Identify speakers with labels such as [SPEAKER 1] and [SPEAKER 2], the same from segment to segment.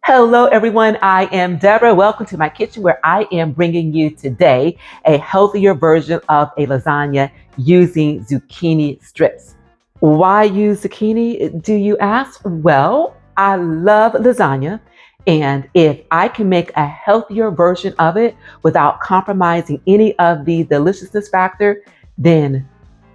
[SPEAKER 1] Hello, everyone. I am Deborah. Welcome to my kitchen where I am bringing you today a healthier version of a lasagna using zucchini strips. Why use zucchini, do you ask? Well, I love lasagna, and if I can make a healthier version of it without compromising any of the deliciousness factor, then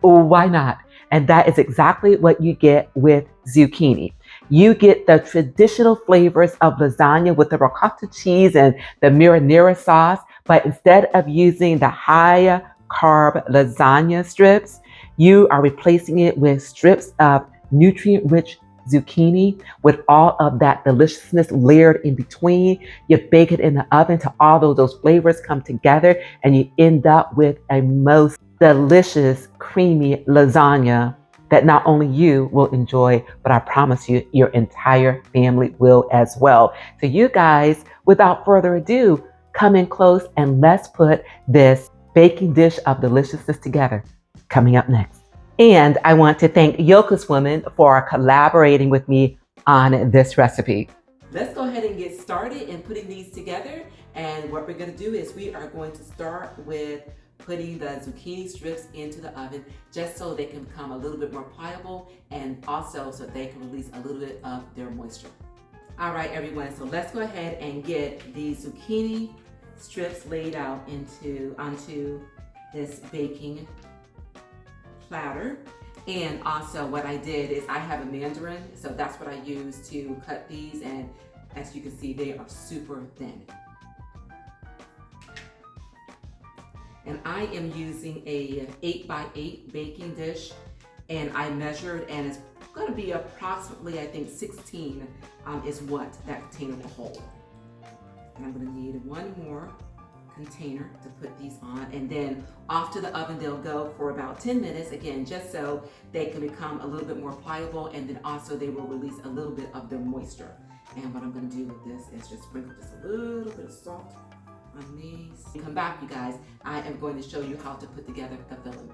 [SPEAKER 1] why not? And that is exactly what you get with zucchini. You get the traditional flavors of lasagna with the ricotta cheese and the marinara sauce, but instead of using the high carb lasagna strips, you are replacing it with strips of nutrient rich zucchini with all of that deliciousness layered in between. You bake it in the oven till all of those flavors come together, and you end up with a most delicious, creamy lasagna that not only you will enjoy, but I promise you, your entire family will as well. So, you guys, without further ado, come in close and let's put this baking dish of deliciousness together. Coming up next. And I want to thank Yoka's Woman for collaborating with me on this recipe. Let's go ahead and get started in putting these together. And what we're going to do is we are going to start with putting the zucchini strips into the oven just so they can become a little bit more pliable and also so they can release a little bit of their moisture. All right, everyone, so let's go ahead and get the zucchini strips laid out onto this baking platter. And also what I did is I have a mandarin, so that's what I use to cut these, and as you can see, they are super thin. And I am using a 8x8 baking dish, and I measured, and it's going to be approximately, I think 16 is what that container will hold. And I'm going to need one more container to put these on, and then off to the oven they'll go for about 10 minutes, again just so they can become a little bit more pliable, and then also they will release a little bit of their moisture. And what I'm going to do with this is just sprinkle just a little bit of salt on these. Come back, you guys. I am going to show you how to put together the filling.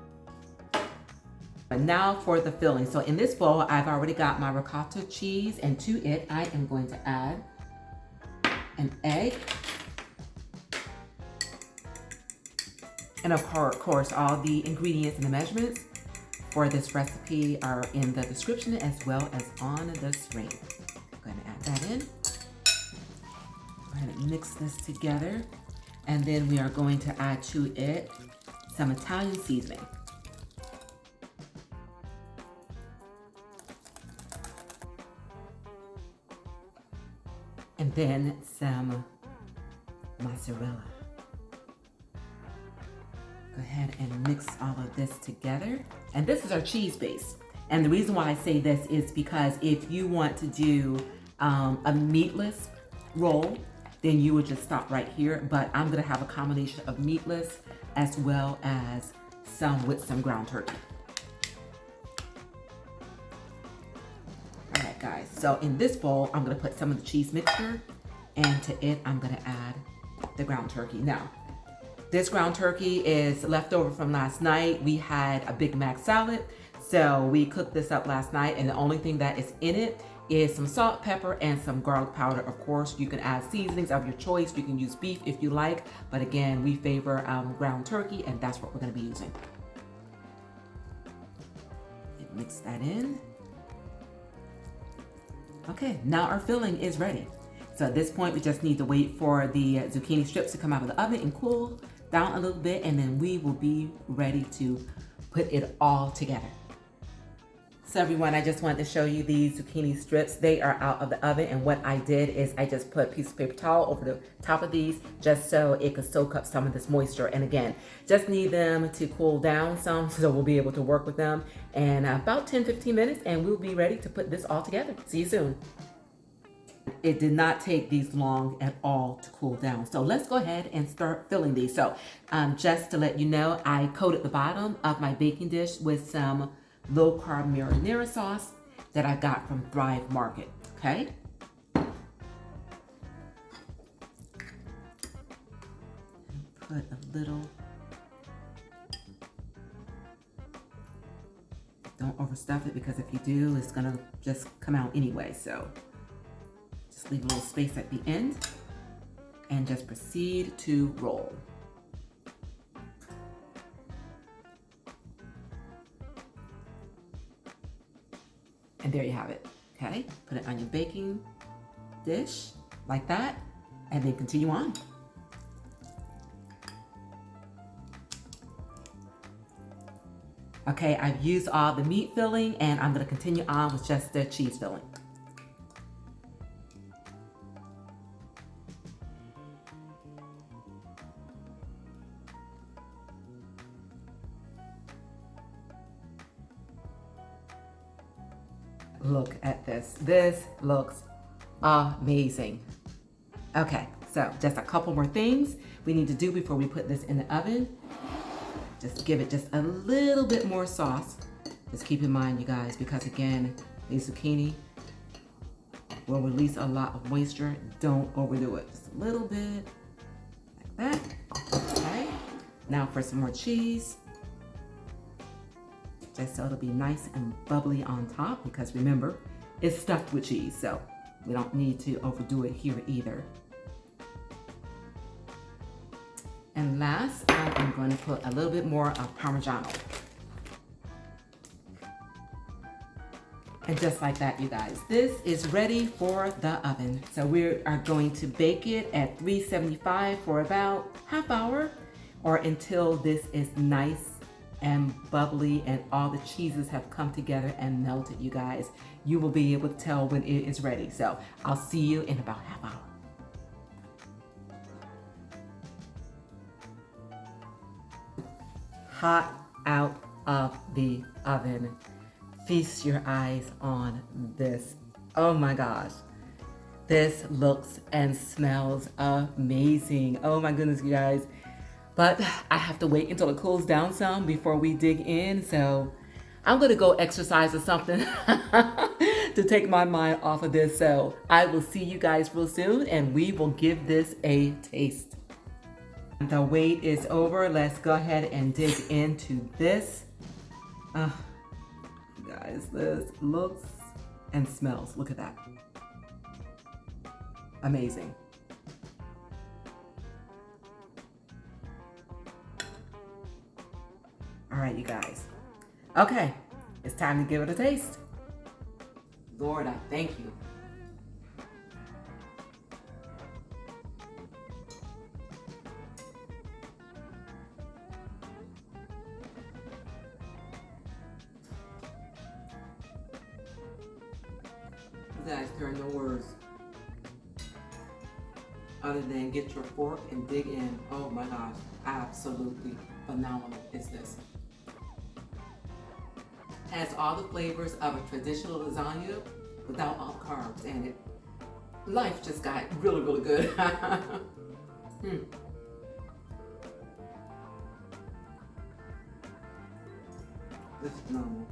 [SPEAKER 1] And now for the filling. So in this bowl, I've already got my ricotta cheese, and to it, I am going to add an egg. And of course, all the ingredients and the measurements for this recipe are in the description as well as on the screen. I'm going to add that in. Go ahead and mix this together. And then we are going to add to it some Italian seasoning. And then some mozzarella. Go ahead and mix all of this together. And this is our cheese base. And the reason why I say this is because if you want to do a meatless roll, then you would just stop right here. But I'm gonna have a combination of meatless as well as some with some ground turkey. All right, guys, so in this bowl, I'm gonna put some of the cheese mixture, and to it, I'm gonna add the ground turkey. Now, this ground turkey is leftover from last night. We had a Big Mac salad, so we cooked this up last night, and the only thing that is in it is some salt, pepper, and some garlic powder. Of course, you can add seasonings of your choice. You can use beef if you like, but again, we favor ground turkey, and that's what we're gonna be using. Mix that in. Okay, now our filling is ready. So at this point, we just need to wait for the zucchini strips to come out of the oven and cool down a little bit, and then we will be ready to put it all together. So everyone, I just wanted to show you these zucchini strips. They are out of the oven, and what I did is I just put a piece of paper towel over the top of these just so it could soak up some of this moisture. And again, just need them to cool down some so we'll be able to work with them. And about 10-15 minutes, and we'll be ready to put this all together. See you soon. It did not take these long at all to cool down. So let's go ahead and start filling these. So just to let you know, I coated the bottom of my baking dish with some low carb marinara sauce that I got from Thrive Market, okay? Put a little Don't overstuff it, because if you do, it's gonna just come out anyway. So just leave a little space at the end and just proceed to roll. And there you have it, okay? Put it on your baking dish like that, and then continue on. Okay, I've used all the meat filling, and I'm gonna continue on with just the cheese filling. Look at this. This looks amazing. Okay, so just a couple more things we need to do before we put this in the oven. Just give it just a little bit more sauce. Just keep in mind, you guys, because again, these zucchini will release a lot of moisture. Don't overdo it. Just a little bit like that. Okay, now for some more cheese. Just so it'll be nice and bubbly on top, because remember, it's stuffed with cheese, so we don't need to overdo it here either. And last, I am going to put a little bit more of parmesan. And just like that, you guys, this is ready for the oven. So we are going to bake it at 375 for about half hour, or until this is nice and bubbly and all the cheeses have come together and melted, you guys. You will be able to tell when it is ready. So I'll see you in about half hour. Hot out of the oven. Feast your eyes on this. Oh my gosh. This looks and smells amazing. Oh my goodness, you guys. But I have to wait until it cools down some before we dig in. So I'm gonna go exercise or something to take my mind off of this. So I will see you guys real soon, and we will give this a taste. The wait is over. Let's go ahead and dig into this. Guys, this looks and smells. Look at that. Amazing. All right, you guys. Okay, it's time to give it a taste. Lord, I thank you. You guys, there are no words other than get your fork and dig in. Oh my gosh, absolutely phenomenal is this. Has all the flavors of a traditional lasagna without all the carbs in it. Life just got really, really good. This is phenomenal.